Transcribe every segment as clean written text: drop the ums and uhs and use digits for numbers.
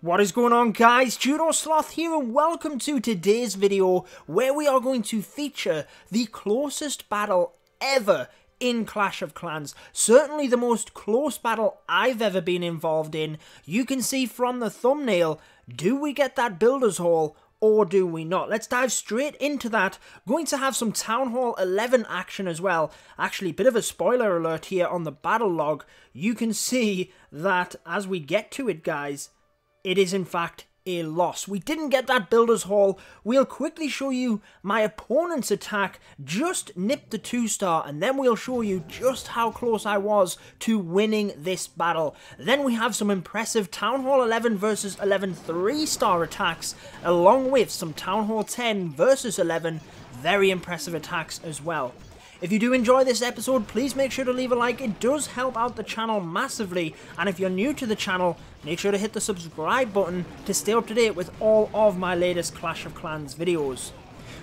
What is going on, guys? Judo Sloth here, and welcome to today's video where we are going to feature the closest battle ever in Clash of Clans. Certainly the most close battle I've ever been involved in. You can see from the thumbnail, do we get that Builder's Hall or do we not? Let's dive straight into that. Going to have some Town Hall 11 action as well. Actually, bit of a spoiler alert here on the battle log. You can see that as we get to it, guys, it is in fact a loss. We didn't get that Builder's Hall. We'll quickly show you my opponent's attack just nipped the 2-star, and then we'll show you just how close I was to winning this battle. Then we have some impressive Town Hall 11 versus 11 3-star attacks, along with some Town Hall 10 versus 11 very impressive attacks as well. If you do enjoy this episode, please make sure to leave a like. It does help out the channel massively. And if you're new to the channel, make sure to hit the subscribe button to stay up to date with all of my latest Clash of Clans videos.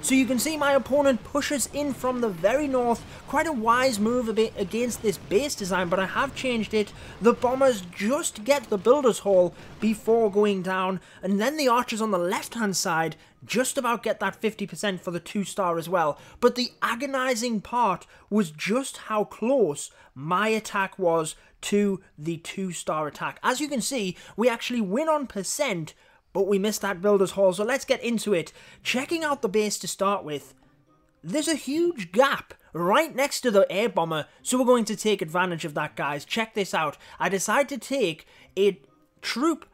So you can see my opponent pushes in from the very north. Quite a wise move a bit against this base design, but I have changed it. The bombers just get the Builder's Hall before going down, and then the archers on the left hand side just about get that 50% for the 2-star as well. But the agonizing part was just how close my attack was to the 2-star attack. As you can see, we actually win on percent, but we missed that Builder's Hall, so let's get into it. Checking out the base to start with, there's a huge gap right next to the air bomber, so we're going to take advantage of that, guys. Check this out. I decided to take a troop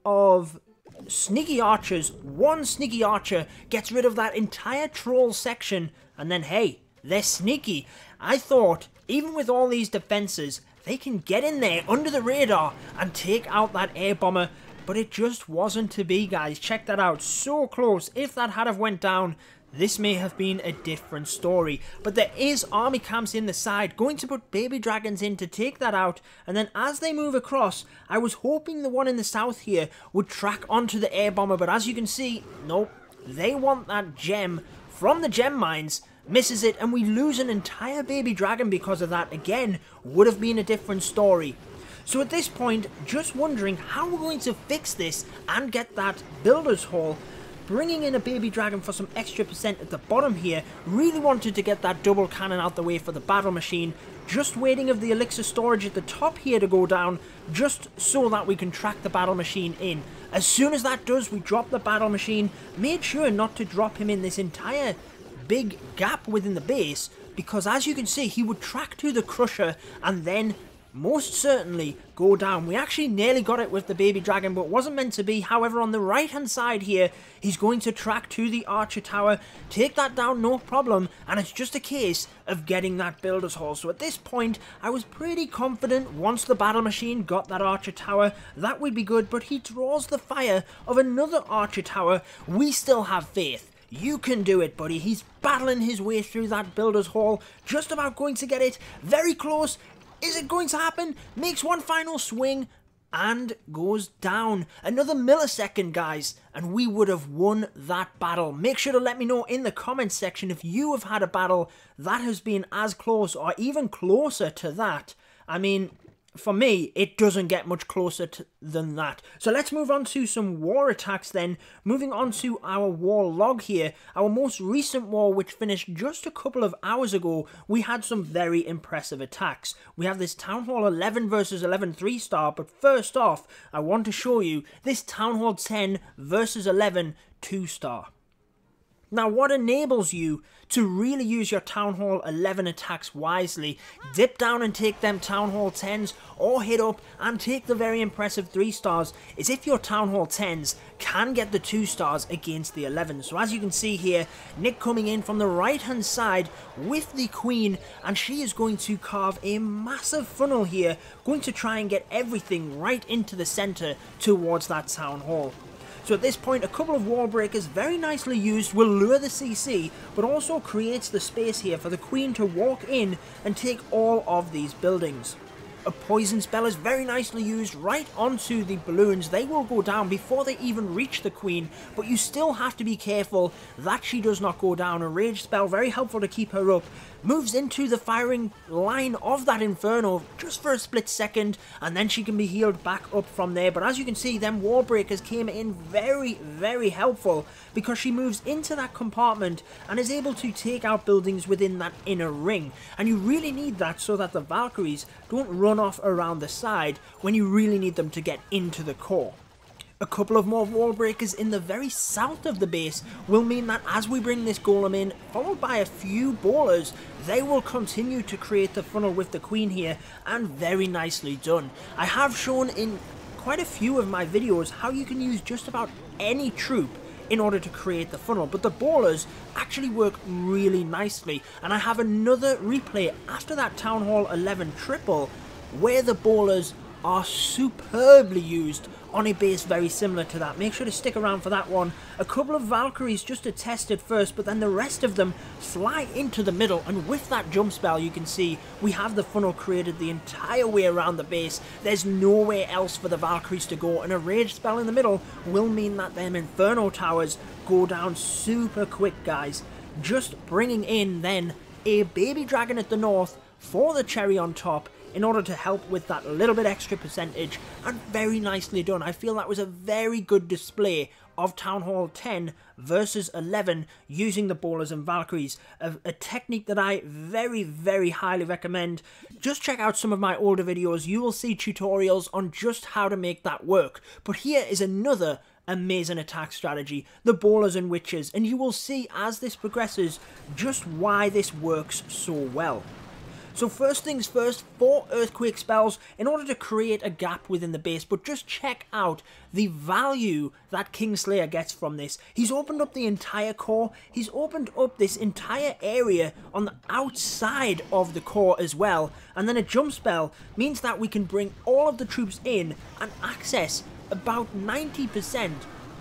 of sneaky archers. One sneaky archer gets rid of that entire troll section, and then hey, they're sneaky. I thought, even with all these defenses, they can get in there under the radar and take out that air bomber. But it just wasn't to be, guys. Check that out. So close. If that had have went down, this may have been a different story. But there is army camps in the side. Going to put baby dragons in to take that out. And then as they move across, I was hoping the one in the south here would track onto the air bomber. But as you can see, nope. They want that gem from the gem mines. Misses it, and we lose an entire baby dragon because of that. Again, would have been a different story. So at this point, just wondering how we're going to fix this and get that Builder's Hall. Bringing in a baby dragon for some extra percent at the bottom here. Really wanted to get that double cannon out the way for the battle machine. Just waiting of the elixir storage at the top here to go down, just so that we can track the battle machine in. As soon as that does, we drop the battle machine. Made sure not to drop him in this entire big gap within the base, because as you can see, he would track to the crusher and then most certainly go down. We actually nearly got it with the baby dragon, but it wasn't meant to be. However, on the right hand side here, he's going to track to the archer tower, take that down no problem, and it's just a case of getting that Builder's Hall. So at this point, I was pretty confident once the battle machine got that archer tower, that would be good, but he draws the fire of another archer tower. We still have faith. You can do it, buddy. He's battling his way through that Builder's Hall, just about going to get it. Very close. Is it going to happen? Makes one final swing and goes down. Another millisecond, guys, and we would have won that battle. Make sure to let me know in the comments section if you have had a battle that has been as close or even closer to that. I mean, for me, it doesn't get much closer than that. So let's move on to some war attacks then. Moving on to our war log here. Our most recent war, which finished just a couple of hours ago, we had some very impressive attacks. We have this Town Hall 11 versus 11 3-star, but first off, I want to show you this Town Hall 10 versus 11 2-star. Now, what enables you to really use your Town Hall 11 attacks wisely, dip down and take them Town Hall 10s, or hit up and take the very impressive 3-stars, is if your Town Hall 10s can get the 2-stars against the 11s. So as you can see here, Nick coming in from the right hand side with the Queen, and she is going to carve a massive funnel here, going to try and get everything right into the center towards that Town Hall. So at this point, a couple of wall breakers, very nicely used, will lure the CC, but also creates the space here for the Queen to walk in and take all of these buildings. A poison spell is very nicely used right onto the balloons. They will go down before they even reach the Queen, but you still have to be careful that she does not go down. A rage spell, very helpful to keep her up. moves into the firing line of that Inferno just for a split second, and then she can be healed back up from there. But as you can see, them wall breakers came in very, very helpful, because she moves into that compartment and is able to take out buildings within that inner ring. And you really need that so that the Valkyries don't run off around the side when you really need them to get into the core. A couple of more wall breakers in the very south of the base will mean that as we bring this golem in, followed by a few ballers, they will continue to create the funnel with the queen here, and very nicely done. I have shown in quite a few of my videos how you can use just about any troop in order to create the funnel, but the ballers actually work really nicely, and I have another replay after that Town Hall 11 triple where the ballers are superbly used on a base very similar to that. Make sure to stick around for that one. A couple of Valkyries just to test it first, but then the rest of them fly into the middle, and with that jump spell you can see we have the funnel created the entire way around the base. There's nowhere else for the Valkyries to go, and a rage spell in the middle will mean that them Inferno towers go down super quick, guys. Just bringing in then a baby dragon at the north for the cherry on top in order to help with that little bit extra percentage, and very nicely done. I feel that was a very good display of Town Hall 10 versus 11 using the ballers and Valkyries, a technique that I very, very highly recommend. Just check out some of my older videos, you will see tutorials on just how to make that work. But here is another amazing attack strategy, the ballers and witches, and you will see as this progresses just why this works so well. So first things first, 4 earthquake spells in order to create a gap within the base, but just check out the value that Kingslayer gets from this. He's opened up the entire core, he's opened up this entire area on the outside of the core as well, and then a jump spell means that we can bring all of the troops in and access about 90%,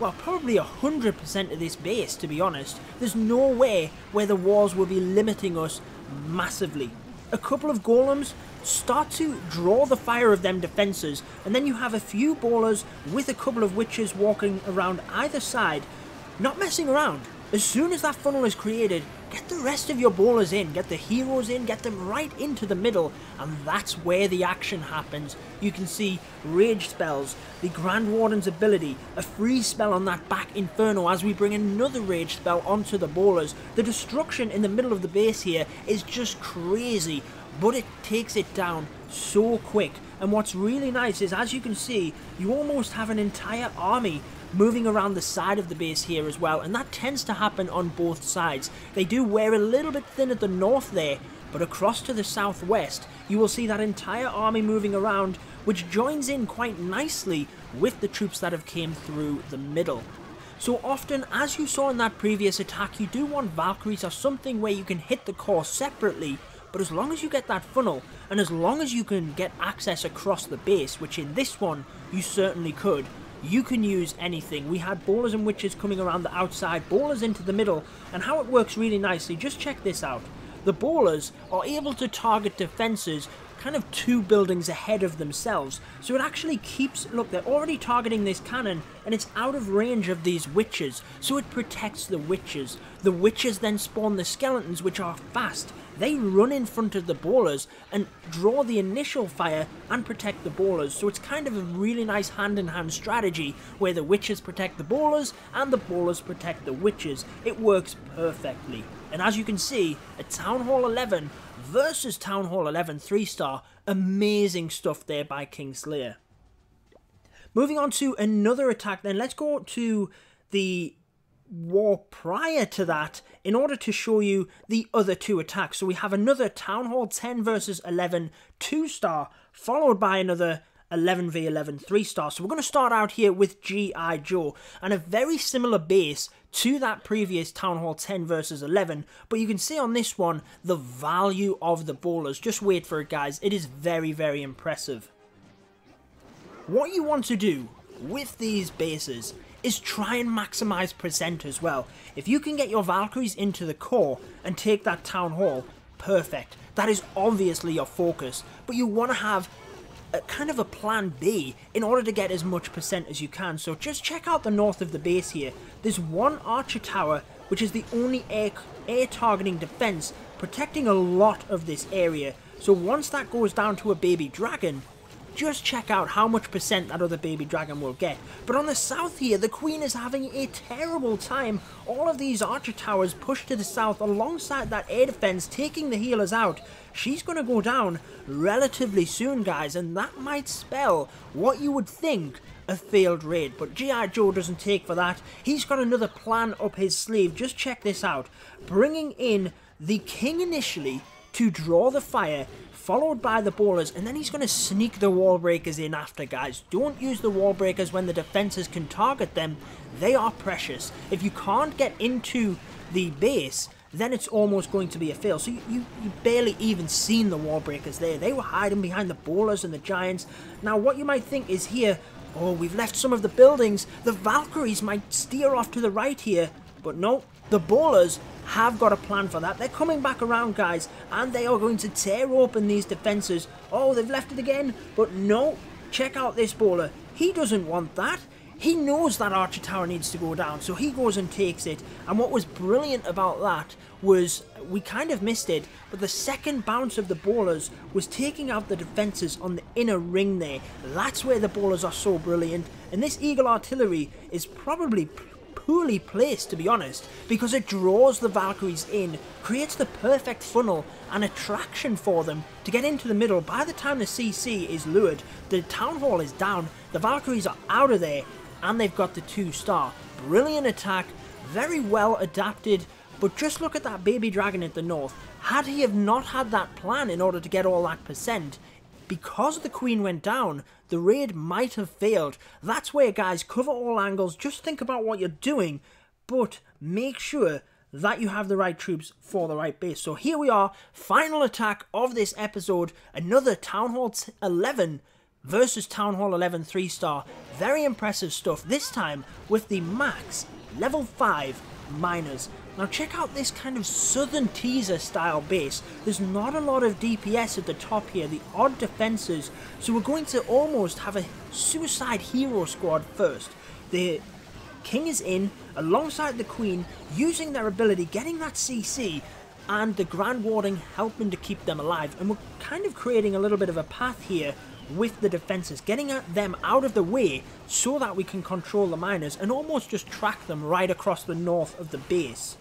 well, probably 100% of this base, to be honest. There's no way where the walls will be limiting us massively. A couple of golems start to draw the fire of them defences, and then you have a few ballers with a couple of witches walking around either side, not messing around. As soon as that funnel is created, get the rest of your ballers in, get the heroes in, get them right into the middle, and that's where the action happens. You can see rage spells, the Grand Warden's ability, a freeze spell on that back Inferno as we bring another rage spell onto the ballers. The destruction in the middle of the base here is just crazy, but it takes it down so quick. And what's really nice is, as you can see, you almost have an entire army moving around the side of the base here as well, and that tends to happen on both sides. They do wear a little bit thin at the north there, but across to the southwest you will see that entire army moving around, which joins in quite nicely with the troops that have came through the middle. So often, as you saw in that previous attack, you do want Valkyries or something where you can hit the core separately, but as long as you get that funnel, and as long as you can get access across the base, which in this one you certainly could, you can use anything. We had ballers and witches coming around the outside, ballers into the middle, and how it works really nicely, just check this out. The ballers are able to target defences kind of 2 buildings ahead of themselves, so it actually keeps, look, they're already targeting this cannon and it's out of range of these witches, so it protects the witches. The witches then spawn the skeletons, which are fast. They run in front of the ballers and draw the initial fire and protect the ballers, so it's kind of a really nice hand-in-hand strategy where the witches protect the ballers and the ballers protect the witches. It works perfectly. And as you can see, at Town Hall 11 versus Town Hall 11 3-star, amazing stuff there by Kingslayer. Moving on to another attack then, let's go to the war prior to that in order to show you the other 2 attacks. So we have another Town Hall 10 versus 11 2-star, followed by another 11v11 3-star. So we're going to start out here with G.I. Joe, and a very similar base to that previous Town Hall 10 versus 11, but you can see on this one the value of the ballers. Just wait for it, guys, it is very, very impressive. What you want to do with these bases is try and maximize percent as well. If you can get your Valkyries into the core and take that Town Hall, perfect. That is obviously your focus, but you want to have a kind of a plan B in order to get as much percent as you can. So just check out the north of the base here. There's one archer tower, which is the only air targeting defense protecting a lot of this area. So once that goes down to a baby dragon, just check out how much percent that other baby dragon will get. But on the south here, the queen is having a terrible time. All of these archer towers pushed to the south alongside that air defense, taking the healers out. She's going to go down relatively soon, guys, and that might spell what you would think a failed raid. But G.I. Joe doesn't take for that. He's got another plan up his sleeve. Just check this out. Bringing in the king initially to draw the fire, followed by the bowlers, and then he's going to sneak the wall breakers in after, guys. Don't use the wall breakers when the defenses can target them. They are precious. If you can't get into the base, then it's almost going to be a fail. So you barely even seen the wall breakers there. They were hiding behind the bowlers and the giants. Now what you might think is here, oh, we've left some of the buildings. The Valkyries might steer off to the right here, but no, the bowlers have got a plan for that. They're coming back around, guys, and they are going to tear open these defenses. Oh, they've left it again, but no, check out this bowler. He doesn't want that. He knows that archer tower needs to go down, so he goes and takes it. And what was brilliant about that was, we kind of missed it, but the second bounce of the bowlers was taking out the defenses on the inner ring there. That's where the bowlers are so brilliant, and this eagle artillery is probably poorly placed, to be honest, because it draws the Valkyries in, creates the perfect funnel and attraction for them to get into the middle. By the time the CC is lured, the town hall is down, the Valkyries are out of there, and they've got the 2-star. Brilliant attack, very well adapted, but just look at that baby dragon at the north. Had he have not had that plan in order to get all that percent, because the queen went down, the raid might have failed. That's where, guys, cover all angles, just think about what you're doing, but make sure that you have the right troops for the right base. So here we are, final attack of this episode, another Town Hall 11 versus Town Hall 11 3-star. Very impressive stuff, this time with the max level 5 miners. Now check out this kind of southern teaser style base. There's not a lot of DPS at the top here, the odd defenses, so we're going to almost have a suicide hero squad first. The king is in alongside the queen, using their ability, getting that CC, and the grand warding helping to keep them alive. And we're kind of creating a little bit of a path here with the defenses, getting at them out of the way so that we can control the miners and almost just track them right across the north of the base.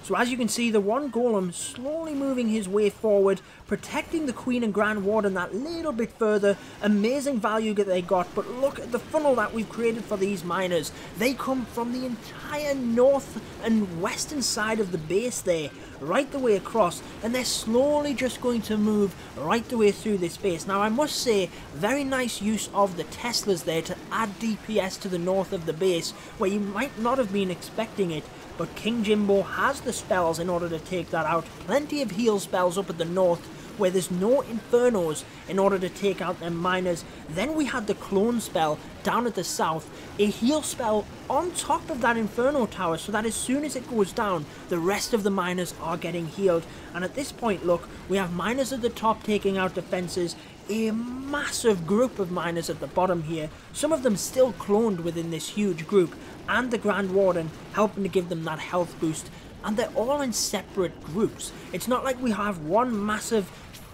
So as you can see, the one golem slowly moving his way forward, protecting the queen and grand warden that little bit further. Amazing value that they got, but look at the funnel that we've created for these miners. They come from the entire north and western side of the base there, right the way across, and they're slowly just going to move right the way through this base. Now I must say, very nice use of the Teslas there to add DPS to the north of the base, where you might not have been expecting it. But King Jimbo has the spells in order to take that out. Plenty of heal spells up at the north, where there's no infernos in order to take out them miners. Then we had the clone spell down at the south, a heal spell on top of that inferno tower, so that as soon as it goes down, the rest of the miners are getting healed. And at this point, look, we have miners at the top taking out defenses, a massive group of miners at the bottom here, some of them still cloned within this huge group, and the Grand Warden helping to give them that health boost. And they're all in separate groups. It's not like we have one massive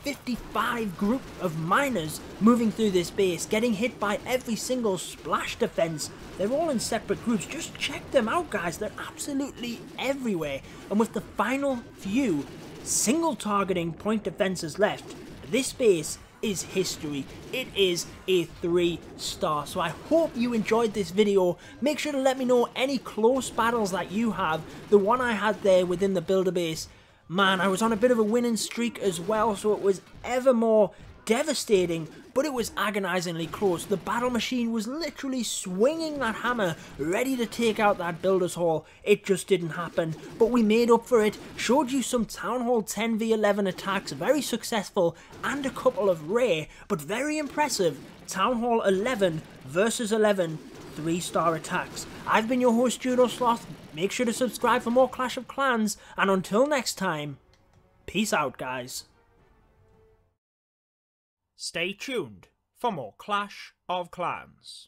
55 group of miners moving through this base, getting hit by every single splash defense. They're all in separate groups. Just check them out, guys. They're absolutely everywhere. And with the final few single targeting point defenses left, this base is history. It is a 3-star. So I hope you enjoyed this video. Make sure to let me know any close battles that you have. The one I had there within the builder base, man, I was on a bit of a winning streak as well, so it was ever more devastating, but it was agonizingly close. The battle machine was literally swinging that hammer, ready to take out that builder's hall. It just didn't happen, but we made up for it, showed you some Town Hall 10v11 attacks, very successful, and a couple of rare, but very impressive Town Hall 11 versus 11 3-star attacks. I've been your host, Judo Sloth. Make sure to subscribe for more Clash of Clans, and until next time, peace out, guys. Stay tuned for more Clash of Clans.